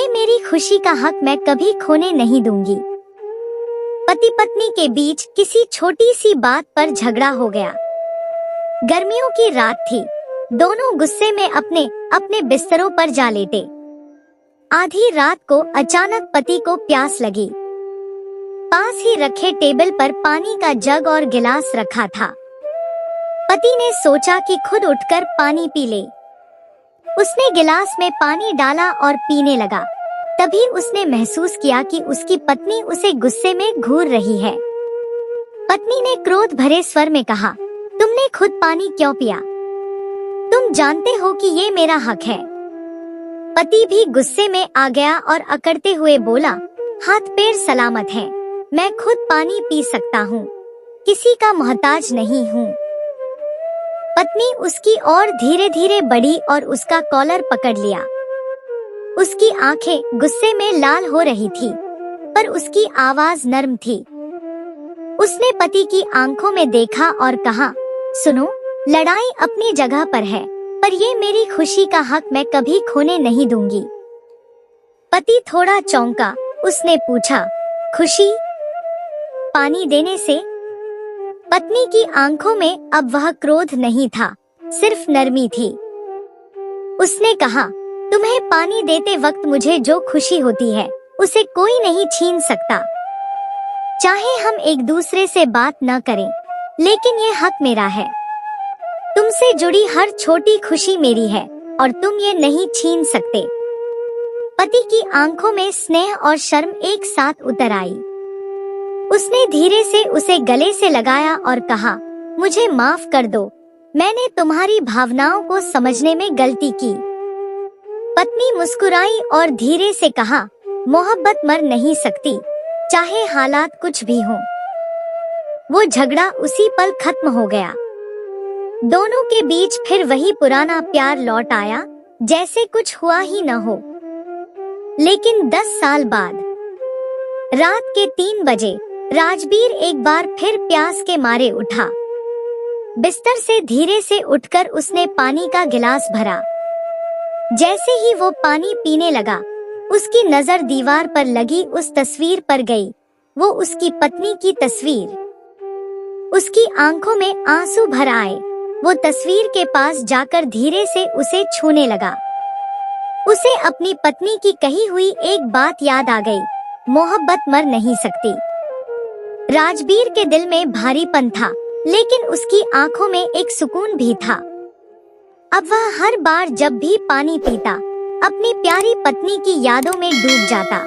ये मेरी खुशी का हक मैं कभी खोने नहीं दूंगी। पति पत्नी के बीच किसी छोटी सी बात पर झगड़ा हो गया। गर्मियों की रात थी। दोनों गुस्से में अपने अपने बिस्तरों पर जा लेटे। आधी रात को अचानक पति को प्यास लगी। पास ही रखे टेबल पर पानी का जग और गिलास रखा था। पति ने सोचा कि खुद उठकर पानी पी ले। उसने गिलास में पानी डाला और पीने लगा। तभी उसने महसूस किया कि उसकी पत्नी उसे गुस्से में घूर रही है। पत्नी ने क्रोध भरे स्वर में कहा, तुमने खुद पानी क्यों पिया? तुम जानते हो कि ये मेरा हक है। पति भी गुस्से में आ गया और अकड़ते हुए बोला, हाथ पैर सलामत हैं, मैं खुद पानी पी सकता हूँ, किसी का मोहताज नहीं हूँ। पत्नी उसकी ओर धीरे धीरे बढ़ी और उसका कॉलर पकड़ लिया। उसकी आंखें गुस्से में लाल हो रही थी, पर उसकी आवाज नर्म थी। उसने पति की आंखों में देखा और कहा, सुनो, लड़ाई अपनी जगह पर है, पर ये मेरी खुशी का हक मैं कभी खोने नहीं दूंगी। पति थोड़ा चौंका। उसने पूछा, खुशी? पानी देने से? पत्नी की आंखों में अब वह क्रोध नहीं था, सिर्फ नरमी थी। उसने कहा, तुम्हें पानी देते वक्त मुझे जो खुशी होती है उसे कोई नहीं छीन सकता। चाहे हम एक दूसरे से बात न करें, लेकिन ये हक मेरा है। तुमसे जुड़ी हर छोटी खुशी मेरी है और तुम ये नहीं छीन सकते। पति की आंखों में स्नेह और शर्म एक साथ उतर आई। उसने धीरे से उसे गले से लगाया और कहा, मुझे माफ कर दो, मैंने तुम्हारी भावनाओं को समझने में गलती की। पत्नी मुस्कुराई और धीरे से कहा, मोहब्बत मर नहीं सकती, चाहे हालात कुछ भी हों। वो झगड़ा उसी पल खत्म हो गया। दोनों के बीच फिर वही पुराना प्यार लौट आया, जैसे कुछ हुआ ही न हो। लेकिन 10 साल बाद रात के 3 बजे राजबीर एक बार फिर प्यास के मारे उठा। बिस्तर से धीरे से उठकर उसने पानी का गिलास भरा। जैसे ही वो पानी पीने लगा, उसकी नजर दीवार पर लगी उस तस्वीर पर गई। वो उसकी पत्नी की तस्वीर। उसकी आंखों में आंसू भर आए। वो तस्वीर के पास जाकर धीरे से उसे छूने लगा। उसे अपनी पत्नी की कही हुई एक बात याद आ गई, मोहब्बत मर नहीं सकती। राजबीर के दिल में भारीपन था, लेकिन उसकी आंखों में एक सुकून भी था। अब वह हर बार जब भी पानी पीता, अपनी प्यारी पत्नी की यादों में डूब जाता।